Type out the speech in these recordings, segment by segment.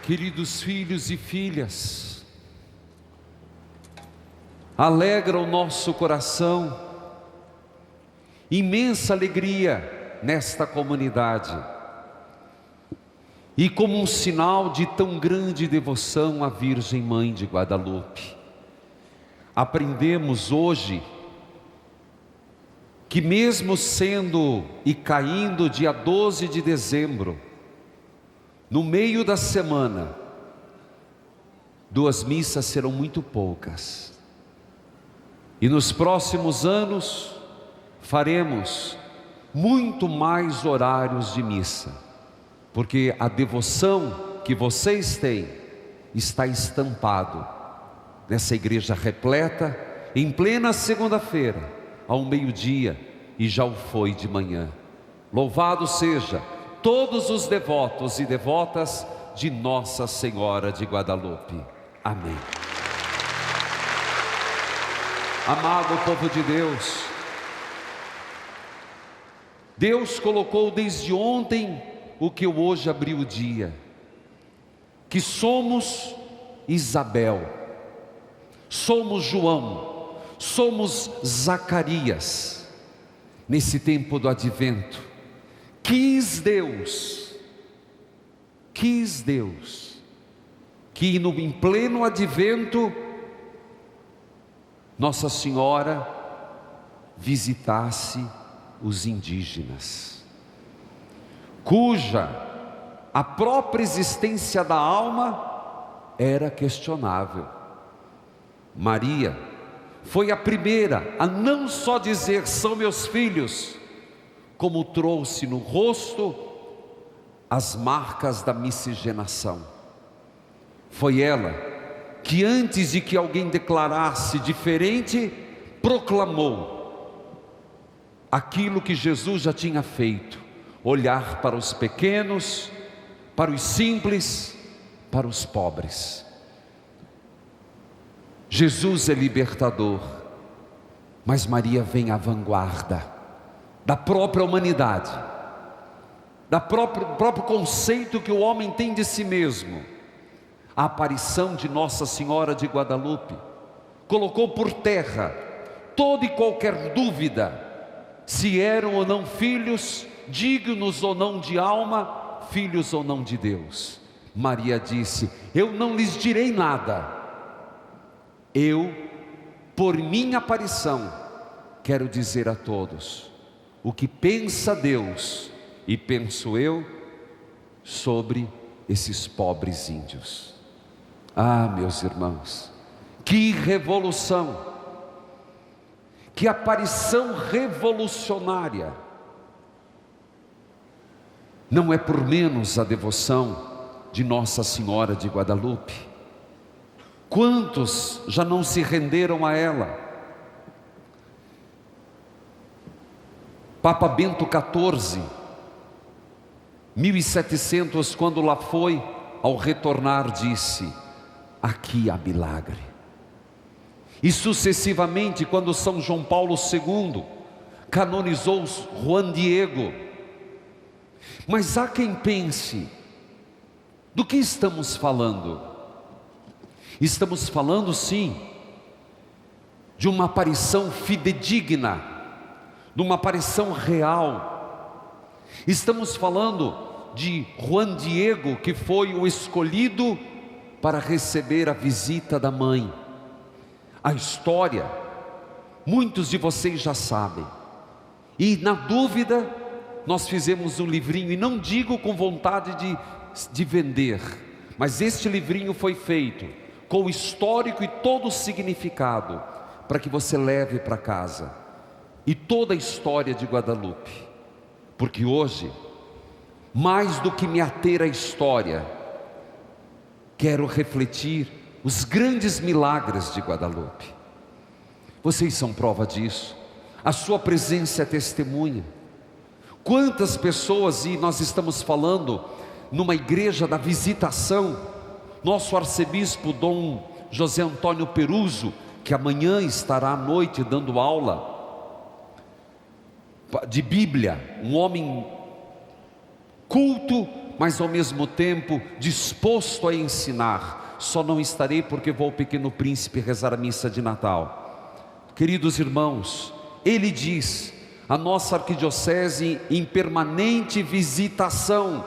Queridos filhos e filhas, alegra o nosso coração, imensa alegria nesta comunidade, e como um sinal de tão grande devoção à Virgem Mãe de Guadalupe, aprendemos hoje que mesmo sendo e caindo dia 12 de dezembro, no meio da semana, 2 missas serão muito poucas. E nos próximos anos, faremos muito mais horários de missa, porque a devoção que vocês têm está estampado nessa igreja repleta, em plena segunda-feira, ao meio-dia, e já o foi de manhã. Louvado seja todos os devotos e devotas de Nossa Senhora de Guadalupe. Amém. Amado povo de Deus, Deus colocou desde ontem o que eu hoje abri o dia, que somos Isabel, somos João, somos Zacarias, nesse tempo do advento. Quis Deus que em pleno advento Nossa Senhora visitasse os indígenas, cuja a própria existência da alma era questionável. Maria foi a primeira a não só dizer são meus filhos, como trouxe no rosto as marcas da miscigenação. Foi ela que, antes de que alguém declarasse diferente, proclamou aquilo que Jesus já tinha feito: olhar para os pequenos, para os simples, para os pobres. Jesus é libertador, mas Maria vem à vanguarda da própria humanidade, do próprio conceito que o homem tem de si mesmo. A aparição de Nossa Senhora de Guadalupe colocou por terra toda e qualquer dúvida se eram ou não filhos, dignos ou não de alma, filhos ou não de Deus. Maria disse: eu não lhes direi nada, eu, por minha aparição, quero dizer a todos o que pensa Deus e penso eu sobre esses pobres índios. Ah, meus irmãos, que revolução, que aparição revolucionária! Não é por menos a devoção de Nossa Senhora de Guadalupe. Quantos já não se renderam a ela? Papa Bento XIV, 1700, quando lá foi, ao retornar disse: aqui há milagre. E sucessivamente, quando São João Paulo II canonizou Juan Diego. Mas há quem pense: do que estamos falando? Estamos falando sim de uma aparição fidedigna, de uma aparição real. Estamos falando de Juan Diego, que foi o escolhido para receber a visita da mãe. A história, muitos de vocês já sabem, e na dúvida, nós fizemos um livrinho, e não digo com vontade de vender, mas este livrinho foi feito com o histórico e todo o significado, para que você leve para casa, e toda a história de Guadalupe, porque hoje, mais do que me ater à história, quero refletir os grandes milagres de Guadalupe. Vocês são prova disso, a sua presença é testemunha. Quantas pessoas, e nós estamos falando numa igreja da visitação, nosso arcebispo Dom José Antônio Peruso, que amanhã estará à noite dando aula de Bíblia, um homem culto, mas ao mesmo tempo disposto a ensinar. Só não estarei porque vou ao Pequeno Príncipe rezar a missa de Natal. Queridos irmãos, ele diz: a nossa arquidiocese em permanente visitação.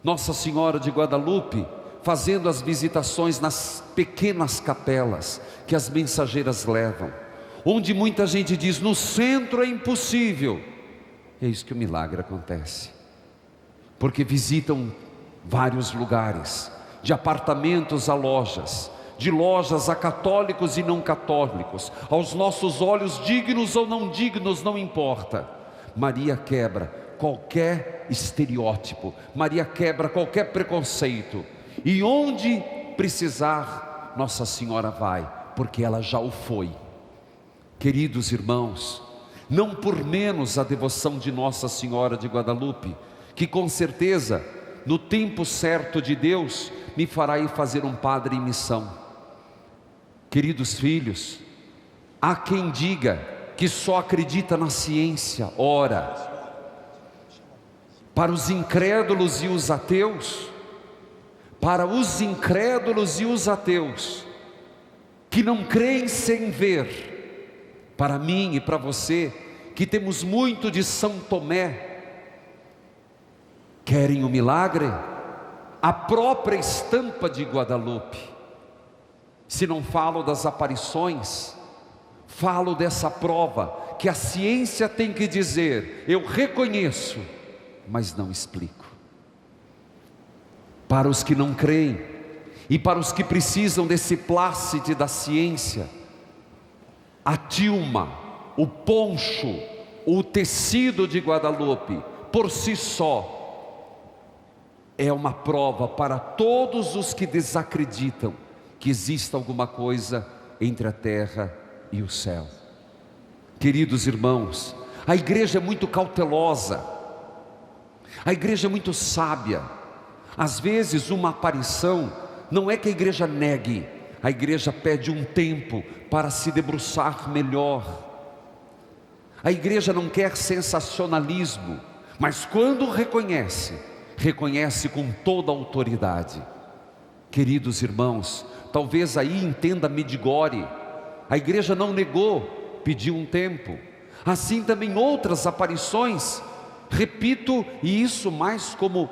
Nossa Senhora de Guadalupe fazendo as visitações nas pequenas capelas que as mensageiras levam, onde muita gente diz: no centro é impossível. É isso que o milagre acontece, porque visitam vários lugares, de apartamentos a lojas, de lojas a católicos e não católicos, aos nossos olhos dignos ou não dignos, não importa. Maria quebra qualquer estereótipo, Maria quebra qualquer preconceito, e onde precisar, Nossa Senhora vai, porque ela já o foi. Queridos irmãos, não por menos a devoção de Nossa Senhora de Guadalupe, que com certeza, no tempo certo de Deus, me fará ir fazer um padre em missão. Queridos filhos, há quem diga que só acredita na ciência. Ora, para os incrédulos e os ateus, que não creem sem ver, para mim e para você, que temos muito de São Tomé, querem o milagre? A própria estampa de Guadalupe. Se não falo das aparições, falo dessa prova, que a ciência tem que dizer: eu reconheço, mas não explico. Para os que não creem, e para os que precisam desse plácide da ciência, a tilma, o poncho, o tecido de Guadalupe, por si só, é uma prova para todos os que desacreditam que exista alguma coisa entre a terra e o céu. Queridos irmãos, a igreja é muito cautelosa, a igreja é muito sábia. Às vezes uma aparição, não é que a igreja negue, a igreja pede um tempo para se debruçar melhor. A igreja não quer sensacionalismo, mas quando reconhece com toda a autoridade. Queridos irmãos, talvez aí entenda Medjugorje, a igreja não negou, pediu um tempo. Assim também outras aparições, repito, e isso mais como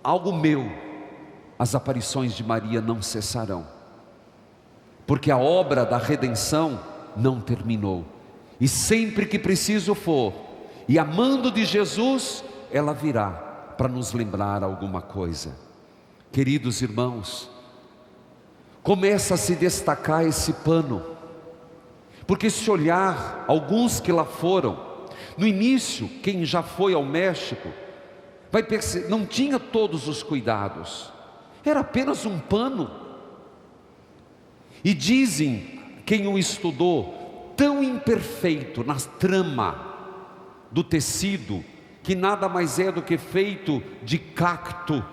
algo meu, as aparições de Maria não cessarão, porque a obra da redenção não terminou, e sempre que preciso for, e amando de Jesus, ela virá para nos lembrar alguma coisa. Queridos irmãos, começa a se destacar esse pano, porque se olhar alguns que lá foram, no início, quem já foi ao México, vai perceber, não tinha todos os cuidados, era apenas um pano, e dizem, quem o estudou, tão imperfeito na trama do tecido, que nada mais é do que feito de cacto,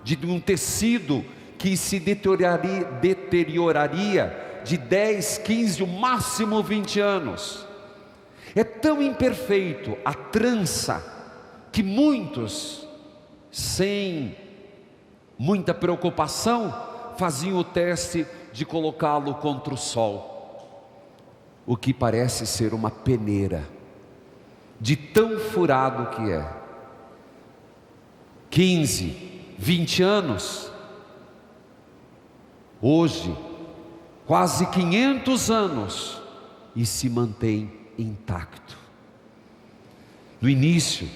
de um tecido que se deterioraria de 10, 15, o máximo 20 anos. É tão imperfeito a trança, que muitos, sem muita preocupação, faziam o teste de colocá-lo contra o sol, o que parece ser uma peneira, de tão furado que é. 15, 20 anos, hoje, quase 500 anos, e se mantém intacto. No início,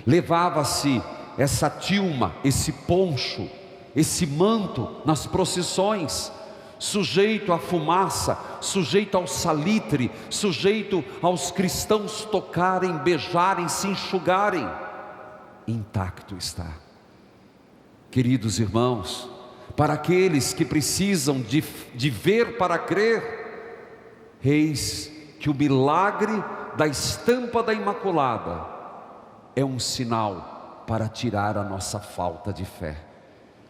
levava-se essa tilma, esse poncho, esse manto nas procissões, sujeito à fumaça, sujeito ao salitre, sujeito aos cristãos tocarem, beijarem, se enxugarem. Intacto está. Queridos irmãos, para aqueles que precisam de ver para crer, eis que o milagre da estampa da Imaculada é um sinal para tirar a nossa falta de fé.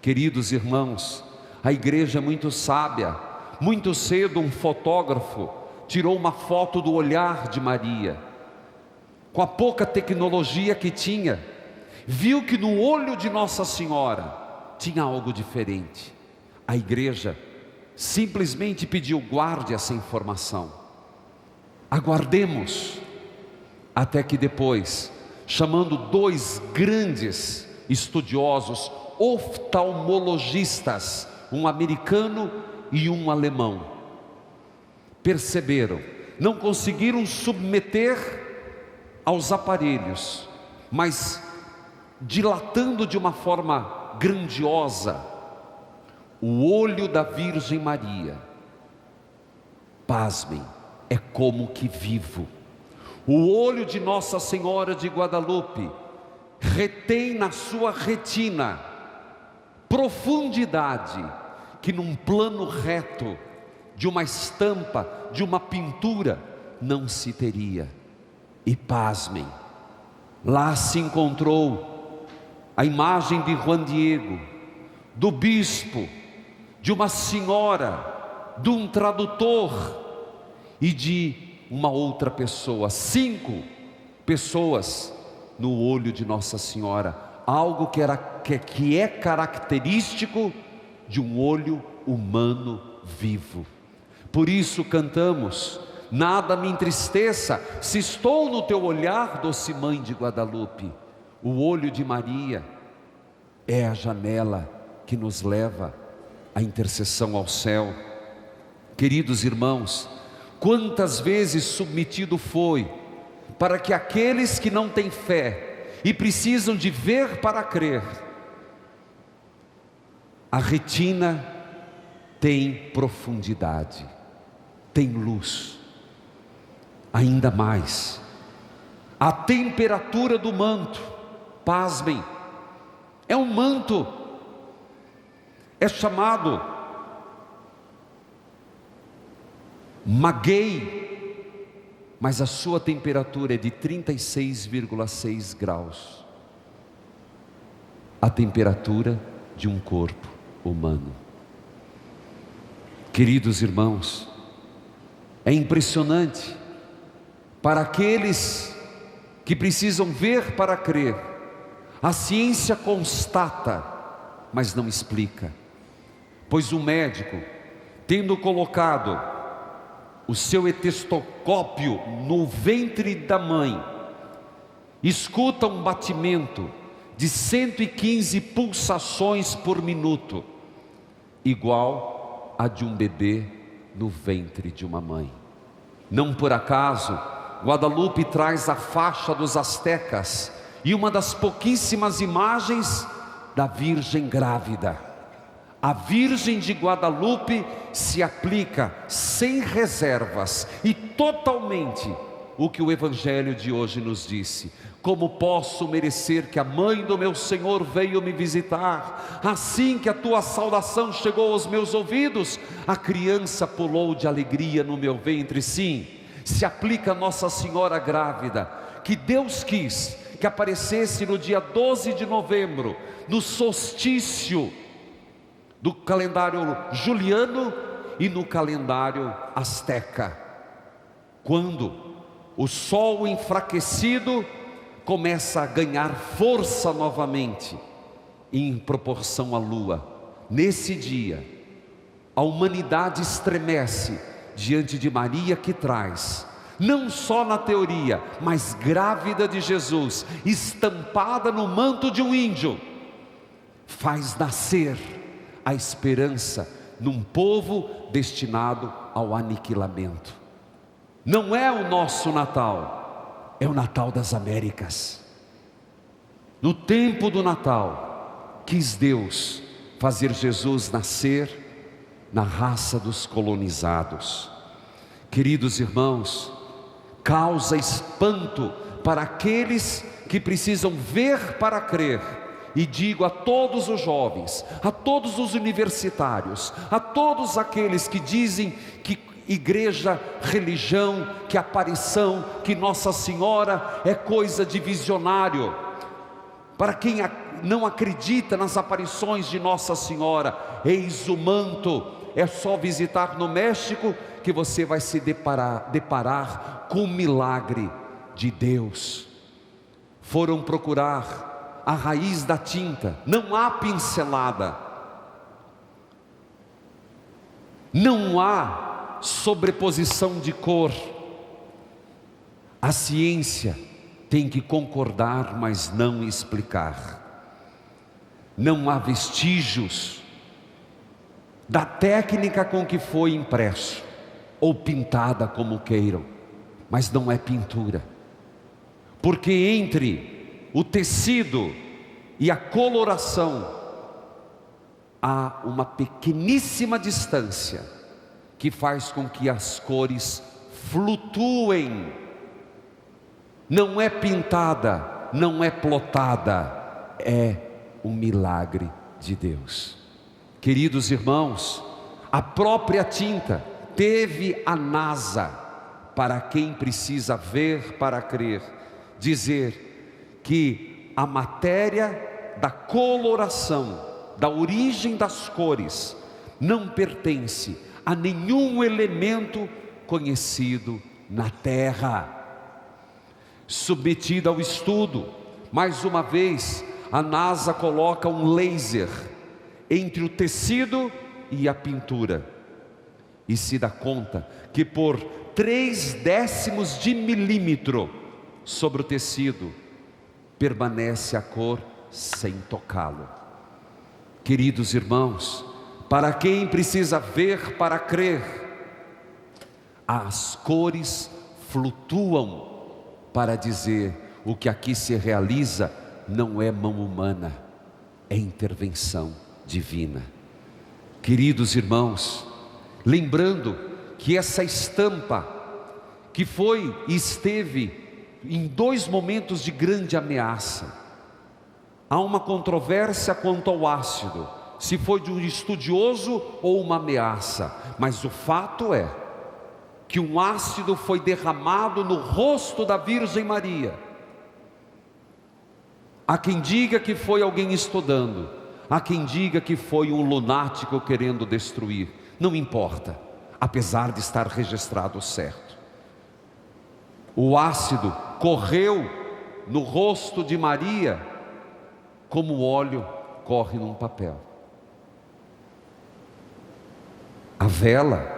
Queridos irmãos, a igreja é muito sábia. Muito cedo um fotógrafo tirou uma foto do olhar de Maria, com a pouca tecnologia que tinha, viu que no olho de Nossa Senhora tinha algo diferente. A igreja simplesmente pediu: guarde essa informação, aguardemos, até que depois, chamando 2 grandes estudiosos oftalmologistas, um americano e um alemão, perceberam, não conseguiram submeter aos aparelhos, mas dilatando de uma forma grandiosa o olho da Virgem Maria, pasmem, é como que vivo. O olho de Nossa Senhora de Guadalupe retém na sua retina profundidade que num plano reto de uma estampa, de uma pintura, não se teria. E pasmem, lá se encontrou a imagem de Juan Diego, do bispo, de uma senhora, de um tradutor e de uma outra pessoa. 5 pessoas no olho de Nossa Senhora, algo que é característico de um olho humano vivo. Por isso cantamos: nada me entristeça se estou no teu olhar, doce mãe de Guadalupe. O olho de Maria é a janela que nos leva à intercessão ao céu. Queridos irmãos, quantas vezes submetido foi para que aqueles que não têm fé e precisam de ver para crer, a retina tem profundidade, tem luz, ainda mais, a temperatura do manto, pasmem, é um manto, é chamado maguei, mas a sua temperatura é de 36,6 graus, a temperatura de um corpo humano. Queridos irmãos, é impressionante, para aqueles que precisam ver para crer, a ciência constata, mas não explica, pois o médico, tendo colocado o seu estetoscópio no ventre da mãe, escuta um batimento de 115 pulsações por minuto, igual a de um bebê no ventre de uma mãe. Não por acaso, Guadalupe traz a faixa dos astecas e uma das pouquíssimas imagens da Virgem grávida. A Virgem de Guadalupe se aplica sem reservas e totalmente o que o Evangelho de hoje nos disse: como posso merecer que a mãe do meu Senhor veio me visitar? Assim que a tua saudação chegou aos meus ouvidos, a criança pulou de alegria no meu ventre. Sim, se aplica a Nossa Senhora grávida, que Deus quis que aparecesse no dia 12 de novembro, no solstício do calendário juliano e no calendário asteca, quando o sol enfraquecido começa a ganhar força novamente em proporção à lua. Nesse dia, a humanidade estremece diante de Maria, que traz, não só na teoria, mas grávida de Jesus, estampada no manto de um índio, faz nascer a esperança num povo destinado ao aniquilamento. Não é o nosso Natal, é o Natal das Américas. No tempo do Natal, quis Deus fazer Jesus nascer na raça dos colonizados. Queridos irmãos, causa espanto para aqueles que precisam ver para crer. E digo a todos os jovens, a todos os universitários, a todos aqueles que dizem que igreja, religião, que aparição, que Nossa Senhora é coisa de visionário. Para quem não acredita nas aparições de Nossa Senhora, eis o manto, é só visitar no México que você vai se deparar com o milagre de Deus. Foram procurar a raiz da tinta, não há pincelada, não há sobreposição de cor. A ciência tem que concordar, mas não explicar. Não há vestígios da técnica com que foi impresso, ou pintada como queiram, mas não é pintura. Porque entre o tecido e a coloração há uma pequeníssima distância que faz com que as cores flutuem. Não é pintada, não é plotada, é um milagre de Deus. Queridos irmãos, a própria tinta teve a NASA, para quem precisa ver para crer, dizer que a matéria da coloração, da origem das cores, não pertence a nenhum elemento conhecido na Terra. Submetida ao estudo, mais uma vez, a NASA coloca um laser entre o tecido e a pintura, e se dá conta que por 0,3 de milímetro sobre o tecido, permanece a cor sem tocá-lo. Queridos irmãos, para quem precisa ver para crer, as cores flutuam para dizer: o que aqui se realiza não é mão humana, é intervenção divina. Queridos irmãos, lembrando que essa estampa, que foi e esteve em 2 momentos de grande ameaça, há uma controvérsia quanto ao ácido, se foi de um estudioso ou uma ameaça, mas o fato é que um ácido foi derramado no rosto da Virgem Maria. Há quem diga que foi alguém estudando, há quem diga que foi um lunático querendo destruir, não importa, apesar de estar registrado certo. O ácido correu no rosto de Maria como o óleo corre num papel. A vela,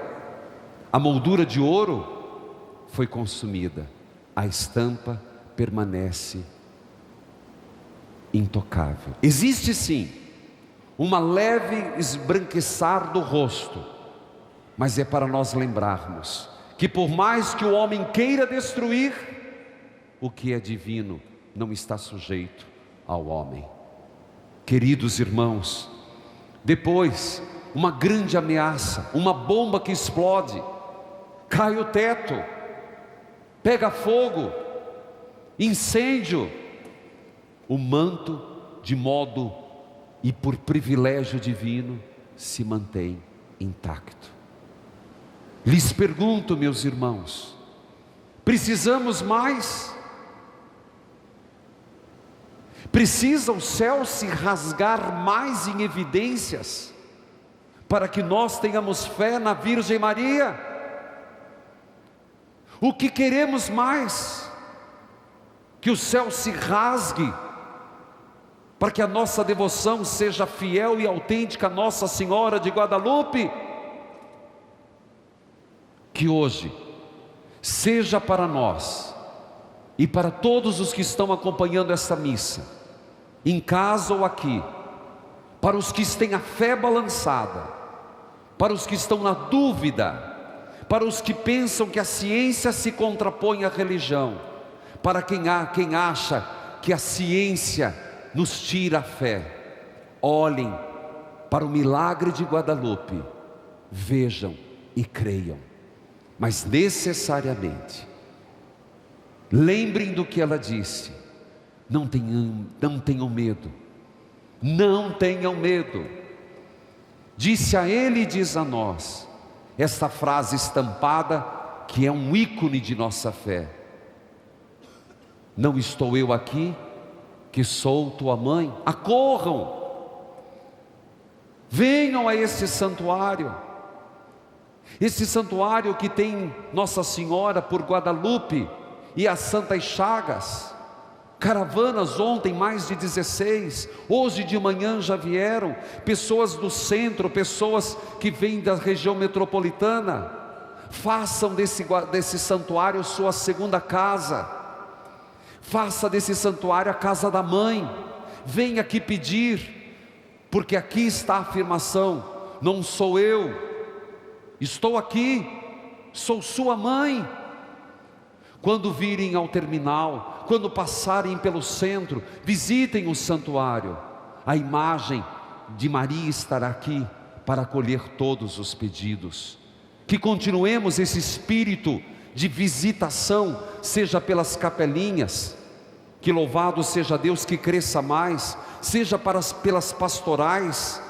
a moldura de ouro foi consumida, a estampa permanece intocável. Existe sim uma leve esbranquiçar do rosto, mas é para nós lembrarmos que por mais que o homem queira destruir, o que é divino não está sujeito ao homem. Queridos irmãos, depois uma grande ameaça, uma bomba que explode, cai o teto, pega fogo, incêndio, o manto de modo e por privilégio divino se mantém intacto. Lhes pergunto, meus irmãos, precisamos mais? Precisa o céu se rasgar mais em evidências para que nós tenhamos fé na Virgem Maria? O que queremos mais? Que o céu se rasgue para que a nossa devoção seja fiel e autêntica a Nossa Senhora de Guadalupe? Que hoje seja para nós e para todos os que estão acompanhando essa missa, em casa ou aqui, para os que têm a fé balançada, para os que estão na dúvida, para os que pensam que a ciência se contrapõe à religião, para quem acha que a ciência nos tira a fé, olhem para o milagre de Guadalupe, vejam e creiam, mas necessariamente lembrem do que ela disse: não tenham medo, não tenham medo. Disse a ele e diz a nós esta frase estampada, que é um ícone de nossa fé: não estou eu aqui, que sou tua mãe? Acorram, venham a esse santuário que tem Nossa Senhora por Guadalupe e as Santas Chagas. Caravanas ontem, mais de 16, hoje de manhã já vieram, pessoas do centro, pessoas que vêm da região metropolitana. Façam desse santuário sua segunda casa, faça desse santuário a casa da mãe. Venha aqui pedir, porque aqui está a afirmação: não sou eu, estou aqui, sou sua mãe. Quando virem ao terminal, quando passarem pelo centro, visitem o santuário. A imagem de Maria estará aqui para acolher todos os pedidos. Que continuemos esse espírito de visitação, seja pelas capelinhas, que louvado seja Deus, que cresça mais, seja pelas pastorais,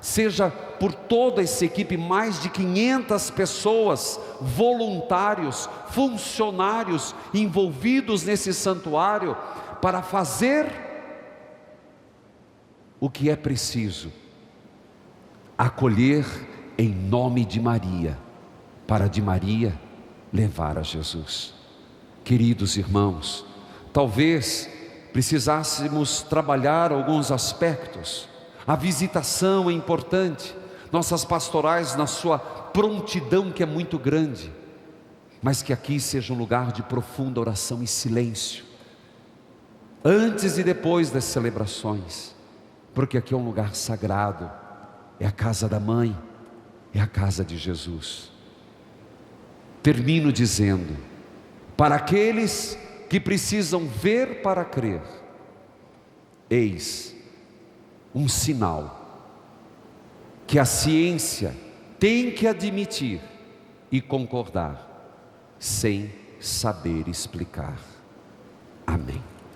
seja por toda essa equipe, mais de 500 pessoas, voluntários, funcionários envolvidos nesse santuário, para fazer o que é preciso, acolher em nome de Maria, para de Maria levar a Jesus. Queridos irmãos, talvez precisássemos trabalhar alguns aspectos. A visitação é importante, nossas pastorais na sua prontidão, que é muito grande, mas que aqui seja um lugar de profunda oração e silêncio, antes e depois das celebrações, porque aqui é um lugar sagrado, é a casa da mãe, é a casa de Jesus. Termino dizendo: para aqueles que precisam ver para crer, eis um sinal que a ciência tem que admitir e concordar, sem saber explicar. Amém.